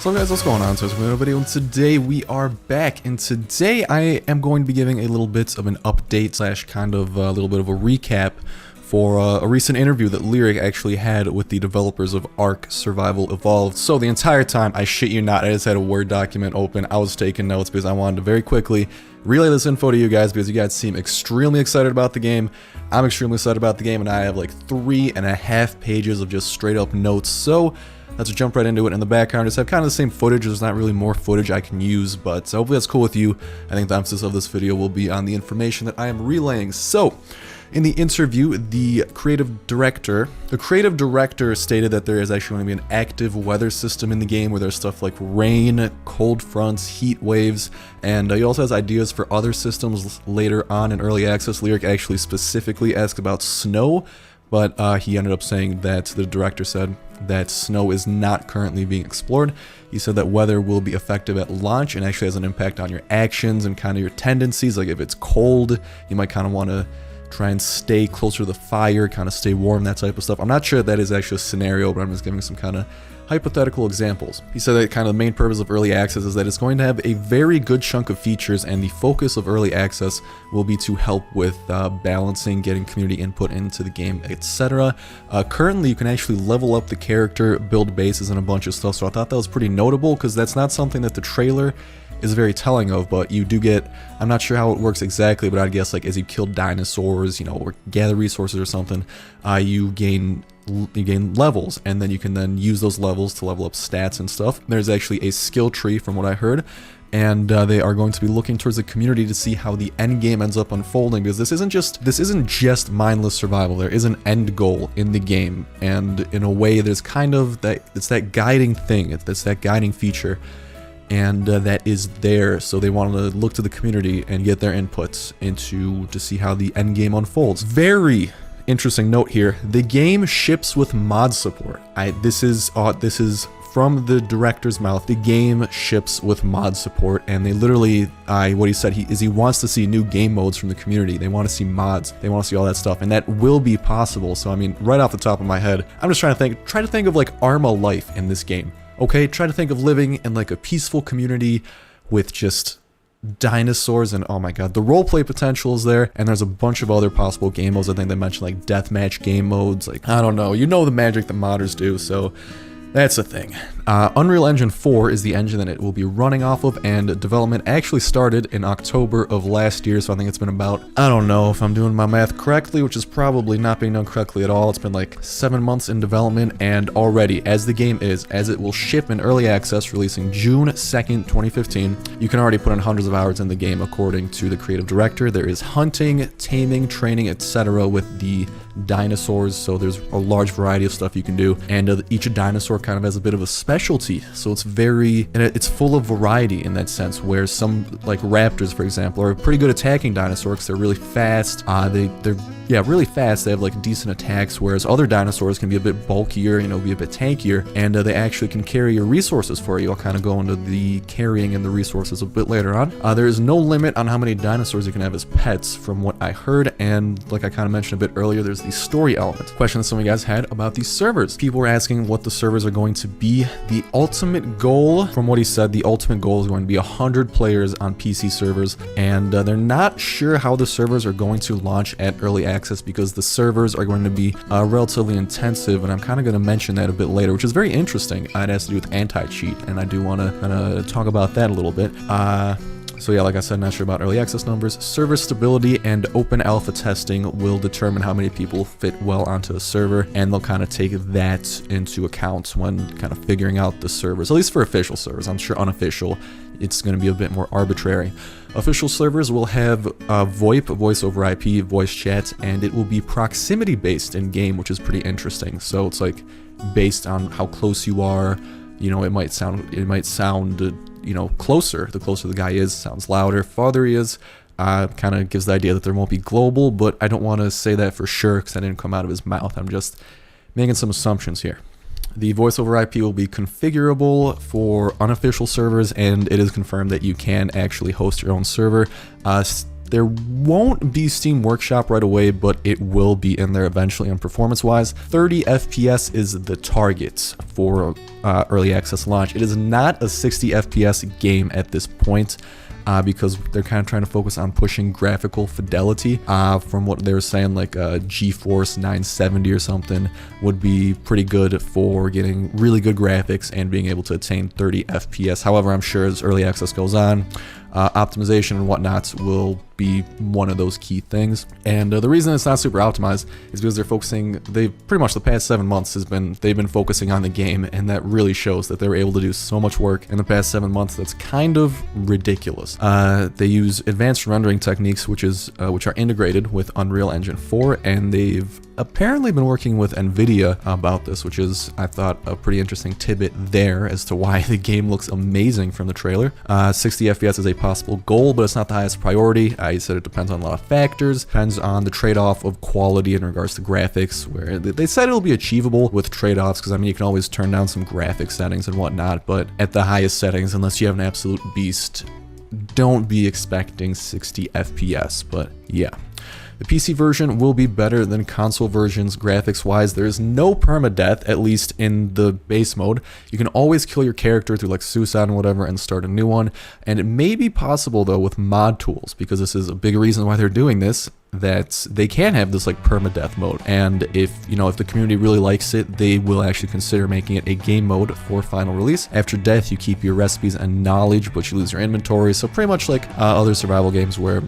So guys, what's going on? So it's another video, and today we are back, and today I am going to be giving a little bit of an update slash kind of a little bit of a recap for a recent interview that LIRIK actually had with the developers of ARK Survival Evolved. So the entire time, I shit you not, I just had a Word document open. I was taking notes because I wanted to very quickly relay this info to you guys because you guys seem extremely excited about the game. I'm extremely excited about the game, and I have like 3.5 pages of just straight up notes. So let's jump right into it. In the background, just have kind of the same footage. There's not really more footage I can use, but hopefully that's cool with you. I think the emphasis of this video will be on the information that I am relaying. So, in the interview, the creative director stated that there is actually going to be an active weather system in the game where there's stuff like rain, cold fronts, heat waves, and he also has ideas for other systems later on in early access. LIRIK actually specifically asked about snow, but he ended up saying that the director said that snow is not currently being explored. He said that weather will be effective at launch and actually has an impact on your actions and kind of your tendencies. Like if it's cold, you might kind of want to try and stay closer to the fire, kind of stay warm, that type of stuff. I'm not sure if that is actually a scenario, but I'm just giving some kind of hypothetical examples. He said that kind of the main purpose of early access is that it's going to have a very good chunk of features, and the focus of early access will be to help with balancing, getting community input into the game, etc. Currently, you can actually level up the character, build bases, and a bunch of stuff, so I thought that was pretty notable because that's not something that the trailer is very telling of, but you do get, I'm not sure how it works exactly, but I'd guess like as you kill dinosaurs, you know, or gather resources or something, you gain levels, and then you can then use those levels to level up stats and stuff. There's actually a skill tree from what I heard, and they are going to be looking towards the community to see how the end game ends up unfolding, because this isn't just mindless survival. There is an end goal in the game, and in a way there's kind of that, it's that guiding thing, it's that guiding feature, and that is there. So they want to look to the community and get their inputs to see how the end game unfolds. Very interesting note here, the game ships with mod support. This is from the director's mouth. The game ships with mod support, and they literally, what he said he wants to see new game modes from the community. They want to see mods, they want to see all that stuff, and that will be possible. So I mean, right off the top of my head, I'm just try to think of like Arma life in this game. Okay, try to think of living in like a peaceful community with just dinosaurs, and oh my god, the roleplay potential is there, and there's a bunch of other possible game modes. I think they mentioned like deathmatch game modes, like I don't know, you know the magic that modders do, so that's the thing. Unreal Engine 4 is the engine that it will be running off of, and development actually started in October of last year, so I think it's been about, I don't know if I'm doing my math correctly, which is probably not being done correctly at all. It's been like 7 months in development, and already, as the game is, as it will ship in early access, releasing June 2nd, 2015, you can already put in hundreds of hours in the game, according to the creative director. There is hunting, taming, training, etc. with the dinosaurs, so there's a large variety of stuff you can do, and each dinosaur kind of has a bit of a specialty, so it's full of variety in that sense, where some like raptors, for example, are pretty good attacking dinosaurs. They're really fast, they're really fast, they have like decent attacks, whereas other dinosaurs can be a bit bulkier, you know, be a bit tankier, and they actually can carry your resources for you. I'll kind of go into the carrying and the resources a bit later on. There is no limit on how many dinosaurs you can have as pets from what I heard, and like I kind of mentioned a bit earlier, there's the story element. Question that some of you guys had about these servers. People were asking what the servers are going to be. The ultimate goal, from what he said, the ultimate goal is going to be 100 players on PC servers, and they're not sure how the servers are going to launch at early access because the servers are going to be relatively intensive, and I'm kind of going to mention that a bit later, which is very interesting. It has to do with AntiCheat, and I do want to kind of talk about that a little bit. So yeah, like I said, not sure about early access numbers. Server stability and open alpha testing will determine how many people fit well onto a server, and they'll kind of take that into account when kind of figuring out the servers, at least for official servers. I'm sure unofficial, it's going to be a bit more arbitrary. Official servers will have VoIP, voice over IP, voice chat, and it will be proximity based in game, which is pretty interesting. So it's like based on how close you are, you know, it might sound you know, closer. The closer the guy is, sounds louder. Farther he is, kind of gives the idea that there won't be global, but I don't want to say that for sure because that didn't come out of his mouth. I'm just making some assumptions here. The voice over IP will be configurable for unofficial servers, and it is confirmed that you can actually host your own server. There won't be Steam Workshop right away, but it will be in there eventually on performance-wise. 30 FPS is the target for early access launch. It is not a 60 FPS game at this point. Because they're kind of trying to focus on pushing graphical fidelity. From what they were saying, like a GeForce 970 or something would be pretty good for getting really good graphics and being able to attain 30 FPS. However, I'm sure as early access goes on, optimization and whatnot will be one of those key things. And the reason it's not super optimized is because they've pretty much the past 7 months they've been focusing on the game, and that really shows that they were able to do so much work in the past 7 months that's kind of ridiculous. They use advanced rendering techniques, which are integrated with Unreal Engine 4, and they've apparently been working with NVIDIA about this, which is, I thought, a pretty interesting tidbit there as to why the game looks amazing from the trailer. 60 FPS is a possible goal, but it's not the highest priority. I said it depends on a lot of factors. Depends on the trade-off of quality in regards to graphics, where they said it'll be achievable with trade-offs, because I mean, you can always turn down some graphic settings and whatnot, but at the highest settings, unless you have an absolute beast, don't be expecting 60 FPS, but yeah. The PC version will be better than console versions graphics-wise. There is no permadeath, at least in the base mode. You can always kill your character through like suicide and whatever and start a new one. And it may be possible though with mod tools, because this is a big reason why they're doing this, that they can have this like permadeath mode. And if the community really likes it, they will actually consider making it a game mode for final release. After death, you keep your recipes and knowledge, but you lose your inventory. So pretty much like other survival games where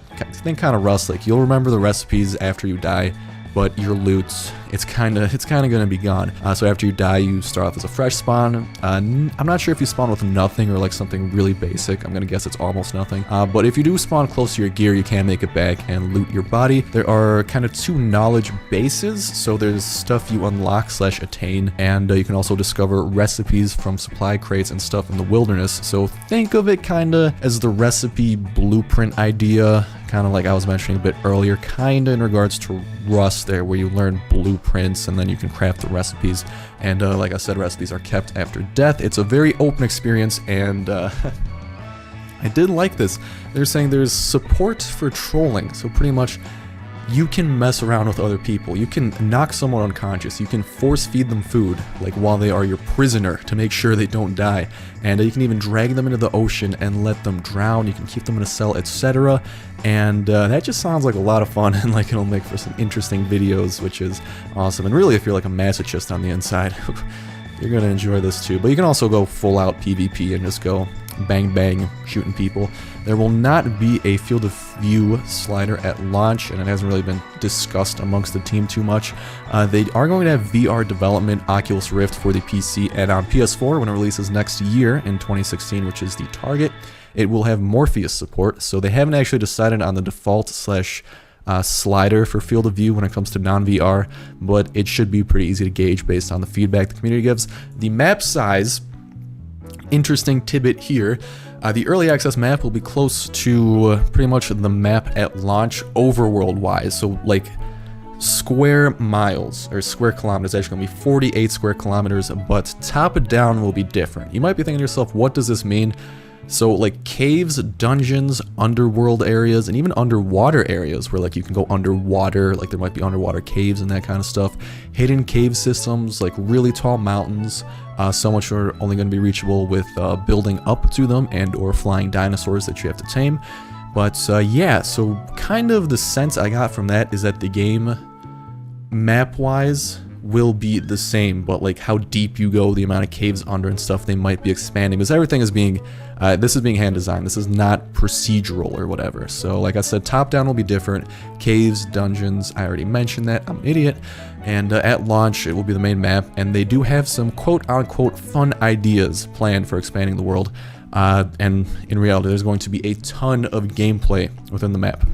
think kind of Rust, like you'll remember the recipes after you die, but your loot, it's kind of gonna be gone. So after you die, you start off as a fresh spawn. I'm not sure if you spawn with nothing or like something really basic. I'm gonna guess it's almost nothing. But if you do spawn close to your gear, you can make it back and loot your body. There are kind of 2 knowledge bases. So there's stuff you unlock / attain, and you can also discover recipes from supply crates and stuff in the wilderness. So think of it kind of as the recipe blueprint idea, kind of like I was mentioning a bit earlier, kind of in regards to Rust there, where you learn blueprints and then you can craft the recipes. And like I said, recipes are kept after death. It's a very open experience, and I did like this. They're saying there's support for trolling, so pretty much you can mess around with other people. You can knock someone unconscious. You can force feed them food, like while they are your prisoner, to make sure they don't die. And you can even drag them into the ocean and let them drown. You can keep them in a cell, etc. And that just sounds like a lot of fun, and like it'll make for some interesting videos, which is awesome. And really, if you're like a masochist on the inside, you're gonna enjoy this too. But you can also go full out PvP and just go bang bang shooting people. There will not be a field of view slider at launch, and it hasn't really been discussed amongst the team too much. They are going to have VR development Oculus Rift for the PC and on PS4 when it releases next year in 2016, which is the target. It will have Morpheus support, so they haven't actually decided on the default / slider for field of view when it comes to non-VR, but it should be pretty easy to gauge based on the feedback the community gives. The map size, interesting tidbit here, the early access map will be close to pretty much the map at launch overworld wise, so like square miles or square kilometers, actually going to be 48 square kilometers, but top down will be different. You might be thinking to yourself, what does this mean? So like caves, dungeons, underworld areas, and even underwater areas where like you can go underwater, like there might be underwater caves and that kind of stuff. Hidden cave systems, like really tall mountains, some which are only going to be reachable with building up to them and or flying dinosaurs that you have to tame. But yeah, so kind of the sense I got from that is that the game map-wise will be the same, but like how deep you go, the amount of caves under and stuff, they might be expanding, because everything is being this is being hand designed. This is not procedural or whatever. So like I said, top down will be different. Caves, dungeons, I already mentioned that, I'm an idiot. And at launch it will be the main map, and they do have some quote-unquote fun ideas planned for expanding the world, and in reality there's going to be a ton of gameplay within the map.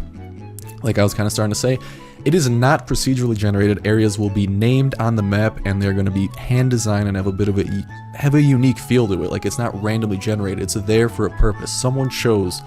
Like I was kind of starting to say, it is not procedurally generated. Areas will be named on the map, and they're going to be hand designed and have a bit of a unique feel to it. Like it's not randomly generated. It's there for a purpose. Someone chose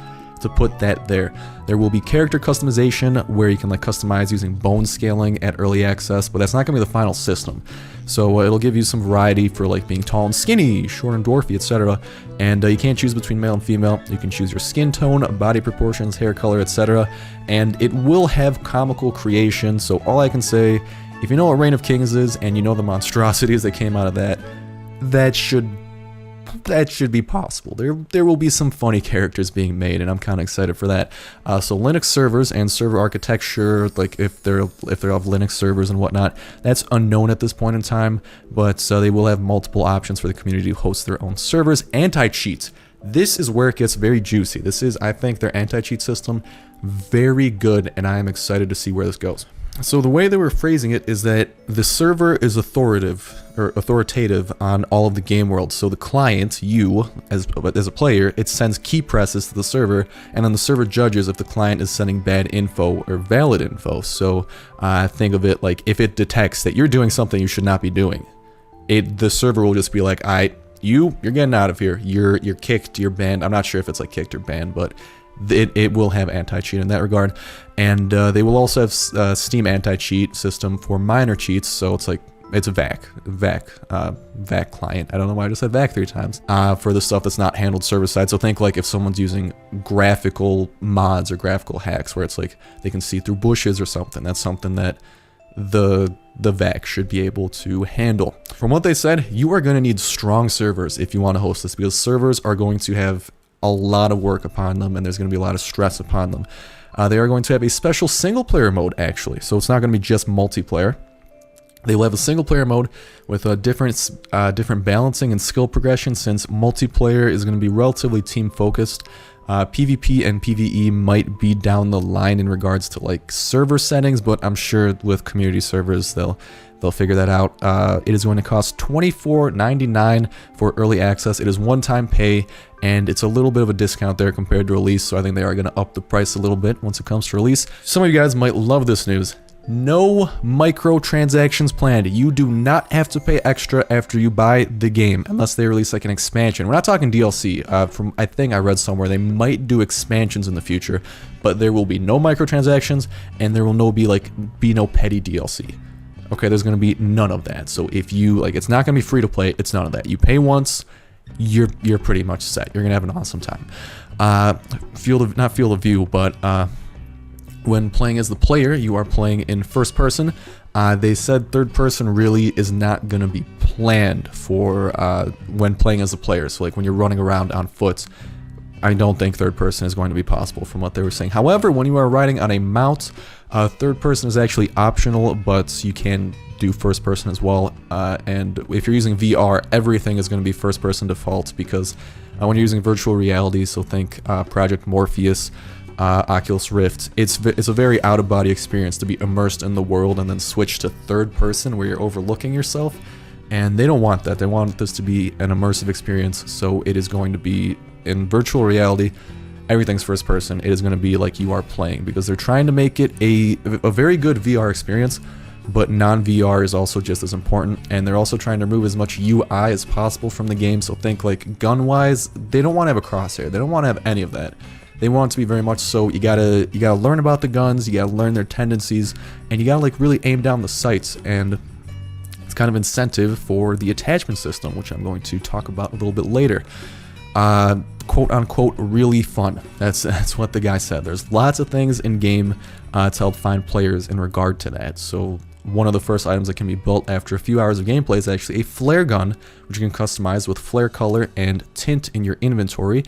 to put that there. There will be character customization where you can like customize using bone scaling at early access, but that's not going to be the final system. So it'll give you some variety for like being tall and skinny, short and dwarfy, etc. And you can't choose between male and female. You can choose your skin tone, body proportions, hair color, etc. And it will have comical creation. So all I can say, if you know what Reign of Kings is and you know the monstrosities that came out of that, that should be possible. There will be some funny characters being made, and I'm kind of excited for that. So Linux servers and server architecture, like if they're of Linux servers and whatnot, that's unknown at this point in time, but they will have multiple options for the community to host their own servers. AntiCheat. This is where it gets very juicy. This is, I think, their AntiCheat system very good, and I am excited to see where this goes. So the way they were phrasing it is that the server is authoritative on all of the game worlds. So the client, you as a player, it sends key presses to the server, and then the server judges if the client is sending bad info or valid info. So think of it like if it detects that you're doing something you should not be doing, the server will just be like, you're getting out of here. You're kicked. You're banned. I'm not sure if it's like kicked or banned, but it will have anti-cheat in that regard. And they will also have Steam anti-cheat system for minor cheats. So it's like, it's a VAC client. I don't know why I just said VAC 3 times. For the stuff that's not handled server side. So think like if someone's using graphical mods or graphical hacks where it's like they can see through bushes or something. That's something that the VAC should be able to handle. From what they said, you are going to need strong servers if you want to host this, because servers are going to have a lot of work upon them, and there's going to be a lot of stress upon them. They are going to have a special single player mode, actually, so it's not going to be just multiplayer. They will have a single player mode with a different balancing and skill progression, since multiplayer is going to be relatively team focused. PvP and PvE might be down the line in regards to like server settings, but I'm sure with community servers they'll figure that out. It is going to cost $24.99 for early access. It is one-time pay, and it's a little bit of a discount there compared to release, so I think they are going to up the price a little bit once it comes to release. Some of you guys might love this news. No microtransactions planned. You do not have to pay extra after you buy the game, unless they release like an expansion. We're not talking DLC. From I think I read somewhere they might do expansions in the future, but there will be no microtransactions, and there will be no petty DLC. Okay, there's going to be none of that. So if you like, it's not going to be free to play. It's none of that. You pay once, you're pretty much set. You're going to have an awesome time. Not field of view, but when playing as the player, you are playing in first person. They said third person really is not going to be planned for when playing as a player. So like when you're running around on foot, I don't think third person is going to be possible from what they were saying. However, when you are riding on a mount, third person is actually optional, but you can do first person as well. And if you're using VR, everything is going to be first person default, because when you're using virtual reality, so think Project Morpheus, Oculus Rift, it's a very out-of-body experience to be immersed in the world and then switch to third person where you're overlooking yourself, and they don't want that. They want this to be an immersive experience, so it is going to be in virtual reality. Everything's first person. It is going to be like you are playing, because they're trying to make it a very good VR experience, but non-VR is also just as important, and they're also trying to remove as much UI as possible from the game. So think like gun-wise, they don't want to have a crosshair. They don't want to have any of that. They want it to be very much so, you gotta learn about the guns, you gotta learn their tendencies, and you gotta like really aim down the sights, and it's kind of incentive for the attachment system, which I'm going to talk about a little bit later. Quote unquote really fun. That's what the guy said. There's lots of things in game to help find players in regard to that. So one of the first items that can be built after a few hours of gameplay is actually a flare gun, which you can customize with flare color and tint in your inventory.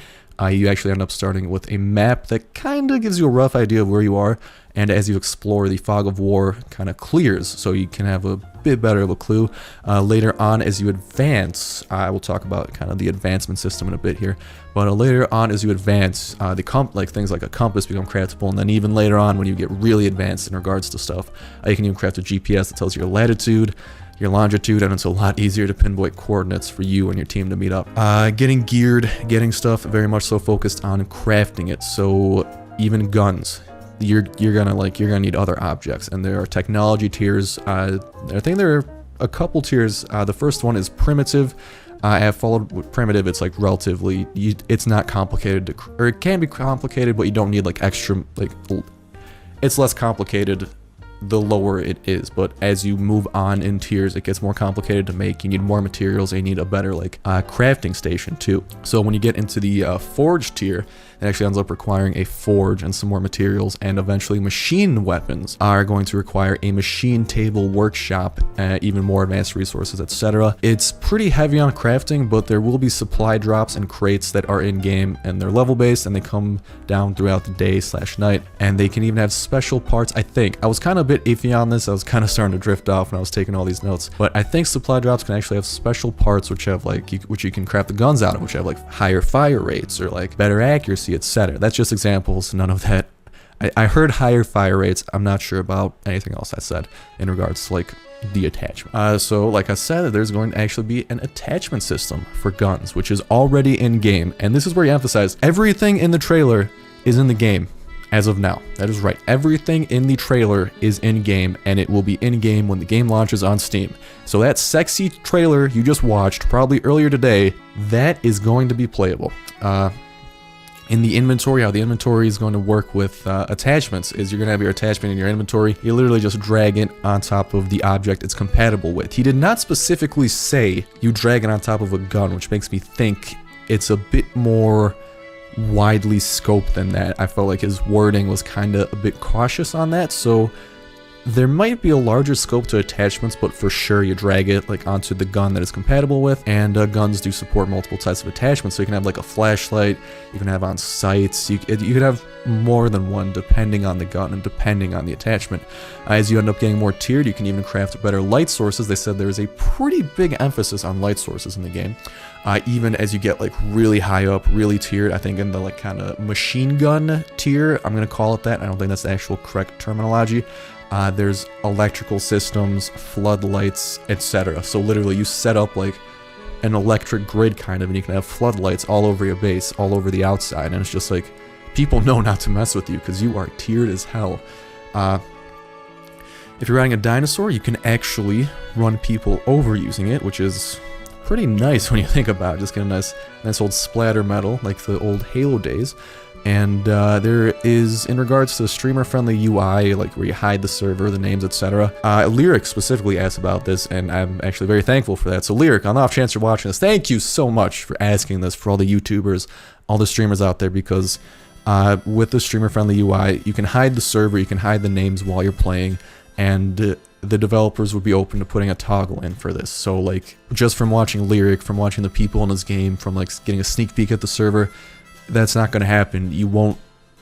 You actually end up starting with a map that kind of gives you a rough idea of where you are, and as you explore, the fog of war kind of clears, so you can have a bit better of a clue. Later on, as you advance, I will talk about kind of the advancement system in a bit here, but later on as you advance, things like a compass become craftable, and then even later on when you get really advanced in regards to stuff, you can even craft a GPS that tells you your latitude, your longitude, and it's a lot easier to pinpoint coordinates for you and your team to meet up. Getting geared, getting stuff, very much so focused on crafting it. So even guns, you're gonna need other objects, and there are technology tiers. I think there are a couple tiers. The first one is primitive. I have followed with primitive. It's like relatively, it's not complicated to, or it can be complicated, but you don't need like extra, like, it's less complicated the lower it is, but as you move on in tiers, it gets more complicated to make. You need more materials, and you need a better like crafting station too. So when you get into the forge tier, it actually ends up requiring a forge and some more materials, and eventually machine weapons are going to require a machine table workshop, even more advanced resources, etc. It's pretty heavy on crafting, but there will be supply drops and crates that are in game, and they're level based, and they come down throughout the day / night, and they can even have special parts. I think I was kind of a bit iffy on this. I was kind of starting to drift off when I was taking all these notes, but I think supply drops can actually have special parts which have like which you can craft the guns out of, which have like higher fire rates or like better accuracy, etc. That's just examples, none of that. I heard higher fire rates. I'm not sure about anything else I said in regards to like the attachment. So like I said, there's going to actually be an attachment system for guns, which is already in game, and this is where you emphasize everything in the trailer is in the game. As of now, that is right. Everything in the trailer is in-game, and it will be in-game when the game launches on Steam. So that sexy trailer you just watched, probably earlier today, that is going to be playable. In the inventory, how the inventory is going to work with attachments is you're going to have your attachment in your inventory. You literally just drag it on top of the object it's compatible with. He did not specifically say you drag it on top of a gun, which makes me think it's a bit more widely scoped than that. I felt like his wording was kind of a bit cautious on that, so there might be a larger scope to attachments, but for sure you drag it like onto the gun that it's compatible with, and guns do support multiple types of attachments, so you can have like a flashlight, you can have on sights, you could have more than one depending on the gun and depending on the attachment. As you end up getting more tiered, you can even craft better light sources. They said there is a pretty big emphasis on light sources in the game. Even as you get like really high up, really tiered, I think in the like kind of machine gun tier, I'm gonna call it that. I don't think that's the actual correct terminology. There's electrical systems, floodlights, etc. So literally you set up like an electric grid kind of, and you can have floodlights all over your base, all over the outside, and it's just like, people know not to mess with you because you are tiered as hell. If you're riding a dinosaur, you can actually run people over using it, which is pretty nice when you think about it. Just get a nice old splatter metal like the old Halo days. And there is, in regards to streamer-friendly UI, like where you hide the server, the names, etc. LIRIK specifically asked about this, and I'm actually very thankful for that. So LIRIK, on the off chance you're watching this, thank you so much for asking this, for all the YouTubers, all the streamers out there, because with the streamer-friendly UI, you can hide the server, you can hide the names while you're playing, and the developers would be open to putting a toggle in for this. So like, just from watching LIRIK, from watching the people in this game, from like getting a sneak peek at the server, that's not going to happen.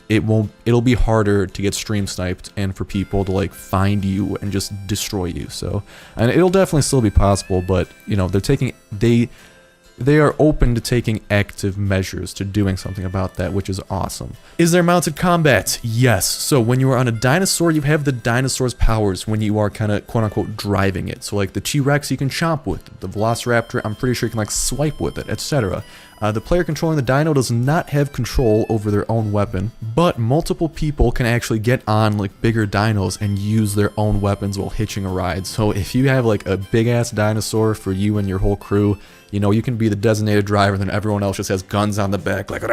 It'll be harder to get stream sniped and for people to like find you and just destroy you. So, and it'll definitely still be possible, but you know, they are open to taking active measures to doing something about that, which is awesome. Is there mounted combat? Yes. So when you are on a dinosaur, you have the dinosaur's powers when you are kind of quote-unquote driving it. So like the T-Rex you can chomp with, the Velociraptor I'm pretty sure you can like swipe with it, etc. The player controlling the dino does not have control over their own weapon, but multiple people can actually get on like bigger dinos and use their own weapons while hitching a ride. So if you have like a big ass dinosaur for you and your whole crew, you know, you can be the designated driver, and then everyone else just has guns on the back like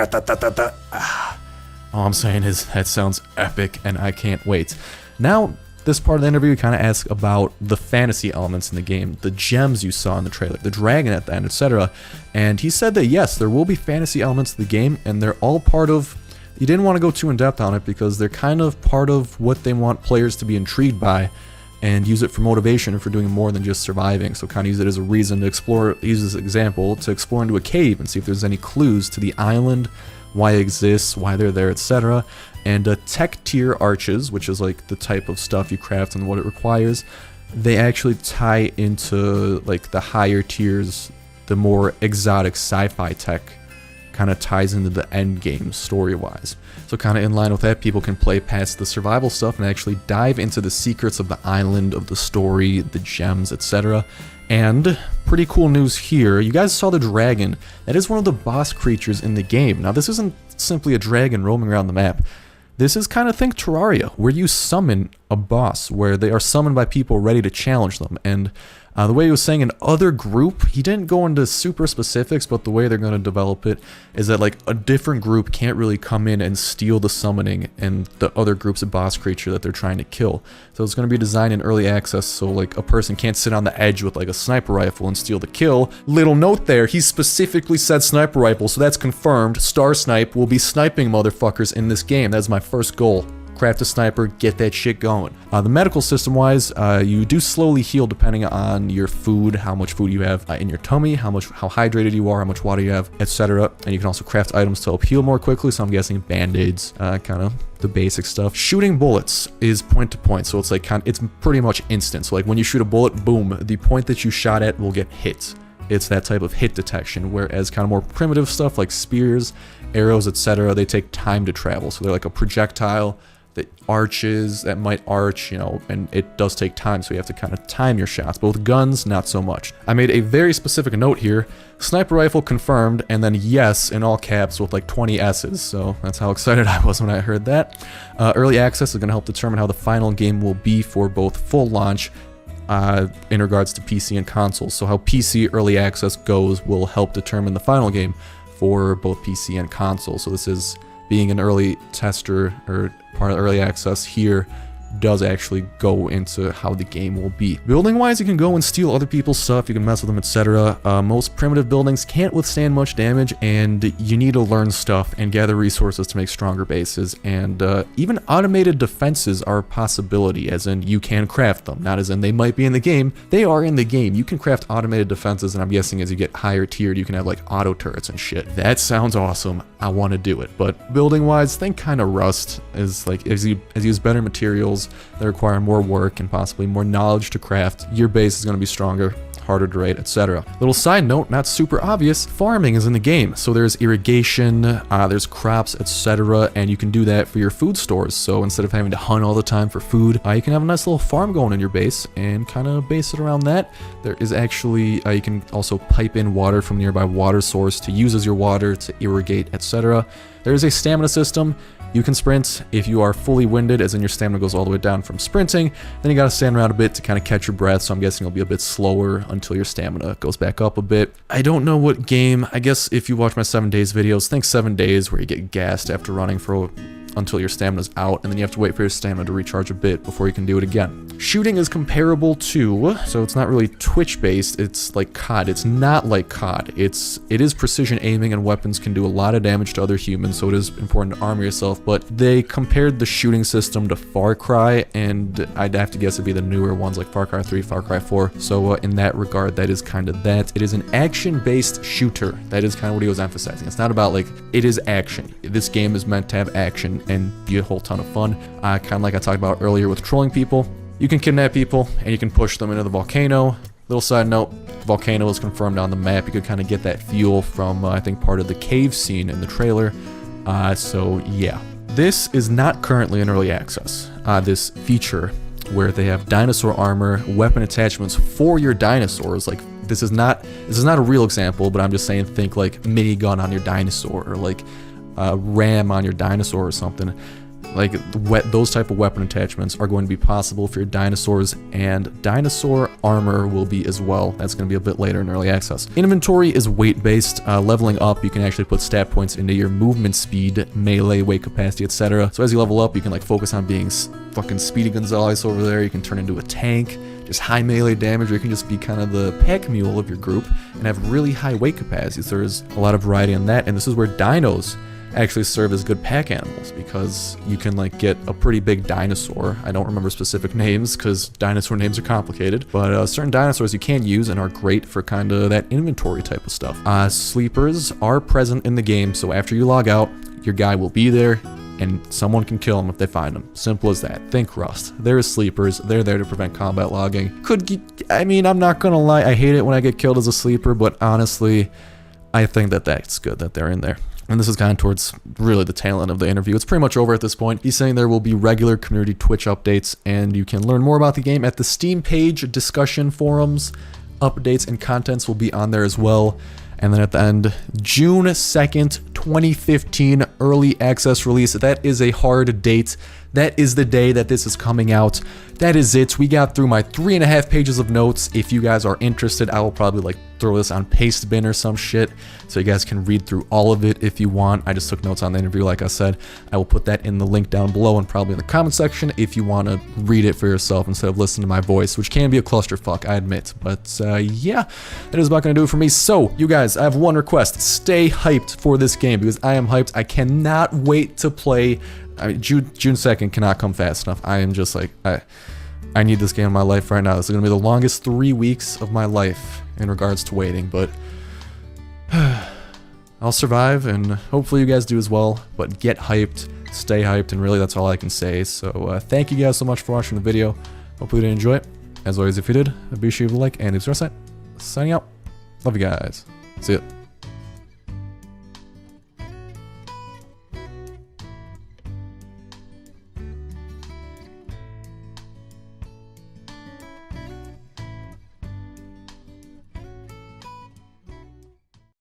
all I'm saying is that sounds epic, and I can't wait. Now, this part of the interview kind of asks about the fantasy elements in the game, the gems you saw in the trailer, the dragon at the end, etc. And he said that yes, there will be fantasy elements in the game, and they're all part of... He didn't want to go too in-depth on it because they're kind of part of what they want players to be intrigued by and use it for motivation and for doing more than just surviving. So kind of use it as a reason to explore, use this example, to explore into a cave and see if there's any clues to the island, why it exists, why they're there, etc. And tech tier arches, which is like the type of stuff you craft and what it requires, they actually tie into like the higher tiers, the more exotic sci-fi tech kind of ties into the end game story-wise. So kind of in line with that, people can play past the survival stuff and actually dive into the secrets of the island, of the story, the gems, etc. And pretty cool news here, you guys saw the dragon. That is one of the boss creatures in the game. Now this isn't simply a dragon roaming around the map. This is kind of, think Terraria, where you summon a boss, where they are summoned by people ready to challenge them. And The way he was saying, an other group, he didn't go into super specifics, but the way they're going to develop it is that like a different group can't really come in and steal the summoning and the other group's boss creature that they're trying to kill. So it's going to be designed in early access, so like a person can't sit on the edge with like a sniper rifle and steal the kill. Little note there, he specifically said sniper rifle, so that's confirmed. Starsnipe will be sniping motherfuckers in this game. That's my first goal. Craft a sniper, get that shit going. The medical system wise, you do slowly heal depending on your food, how much food you have in your tummy, how hydrated you are, how much water you have, etc. And you can also craft items to help heal more quickly, so I'm guessing band-aids, kind of the basic stuff. Shooting bullets is point to point, so it's like it's pretty much instant. So like when you shoot a bullet, boom, the point that you shot at will get hit. It's that type of hit detection, whereas kind of more primitive stuff like spears, arrows, etc., they take time to travel. So they're like a projectile that arches, that might arch, you know, and it does take time, so you have to kind of time your shots. But with guns, not so much. I made a very specific note here. Sniper rifle confirmed, and then yes in all caps with like 20 S's, so that's how excited I was when I heard that. Early access is going to help determine how the final game will be for both full launch in regards to PC and consoles. So how PC early access goes will help determine the final game for both PC and console. So this is being an early tester or part of early access here does actually go into how the game will be. Building wise, you can go and steal other people's stuff, you can mess with them, etc. Most primitive buildings can't withstand much damage, and you need to learn stuff and gather resources to make stronger bases, and even automated defenses are a possibility, as in you can craft them, not as in they might be in the game. They are in the game. You can craft automated defenses, and I'm guessing as you get higher tiered, you can have like auto turrets and shit. That sounds awesome. I want to do it. But building wise, think kind of Rust is like, as you use better materials that require more work and possibly more knowledge to craft, your base is going to be stronger, harder to rate, etc. Little side note, not super obvious, farming is in the game. So there's irrigation, there's crops, etc. And you can do that for your food stores. So instead of having to hunt all the time for food, you can have a nice little farm going in your base and kind of base it around that. There is actually, you can also pipe in water from a nearby water source to use as your water to irrigate, etc. There is a stamina system. You can sprint if you are fully winded, as in your stamina goes all the way down from sprinting. Then you gotta stand around a bit to kind of catch your breath, so I'm guessing you'll be a bit slower until your stamina goes back up a bit. I don't know what game. I guess if you watch my 7 days videos, think 7 days where you get gassed after running for until your stamina's out, and then you have to wait for your stamina to recharge a bit before you can do it again. Shooting is comparable to, so it's not really Twitch based, it's like COD. It's not like COD. It is precision aiming, and weapons can do a lot of damage to other humans, so it is important to armor yourself, but they compared the shooting system to Far Cry, and I'd have to guess it'd be the newer ones like Far Cry 3, Far Cry 4, so in that regard, that is kind of that. It is an action-based shooter. That is kind of what he was emphasizing. It's not about like, it is action. This game is meant to have action and be a whole ton of fun. Kind of like I talked about earlier with trolling people. You can kidnap people and you can push them into the volcano. Little side note, the volcano is confirmed on the map. You could kind of get that feel from, I think, part of the cave scene in the trailer. So yeah. This is not currently in early access. This feature where they have dinosaur armor, weapon attachments for your dinosaurs. Like, this is not a real example, but I'm just saying, think like minigun on your dinosaur, or like ram on your dinosaur or something. Like those type of weapon attachments are going to be possible for your dinosaurs, and dinosaur armor will be as well. That's going to be a bit later in early access. Inventory is weight based. Leveling up, you can actually put stat points into your movement speed, melee, weight capacity, etc. So as you level up, you can like focus on being fucking Speedy Gonzalez over there. You can turn into a tank, just high melee damage, or you can just be kind of the pack mule of your group and have really high weight capacity. So there's a lot of variety in that, and this is where dinos actually serve as good pack animals, because you can like get a pretty big dinosaur. I don't remember specific names because dinosaur names are complicated, but certain dinosaurs you can use and are great for kind of that inventory type of stuff. Sleepers are present in the game, so after you log out, your guy will be there and someone can kill him if they find him. Simple as that. Think Rust. There is sleepers. They're there to prevent combat logging. I mean, I'm not gonna lie, I hate it when I get killed as a sleeper, but honestly, I think that that's good that they're in there. And this is kind of towards really the tail end of the interview. It's pretty much over at this point. He's saying there will be regular community Twitch updates, and you can learn more about the game at the Steam page, discussion forums, updates, and contents will be on there as well. And then at the end, June 2nd, 2015, early access release. That is a hard date that is the day that this is coming out. That is it. We got through my 3.5 pages of notes. If you guys are interested, I will probably like throw this on Pastebin or some shit, so you guys can read through all of it if you want. I just took notes on the interview, like I said. I will put that in the link down below and probably in the comment section if you want to read it for yourself instead of listening to my voice, which can be a clusterfuck, I admit. But yeah, that is about going to do it for me. So, you guys, I have one request. Stay hyped for this game, because I am hyped. I cannot wait to play. I mean, June 2nd cannot come fast enough. I am just like, I need this game in my life right now. This is going to be the longest 3 weeks of my life in regards to waiting, but I'll survive, and hopefully you guys do as well. But get hyped, stay hyped, and really that's all I can say. So thank you guys so much for watching the video. Hopefully you did enjoy it. As always, if you did, be sure to like and subscribe. Signing out. Love you guys. See ya.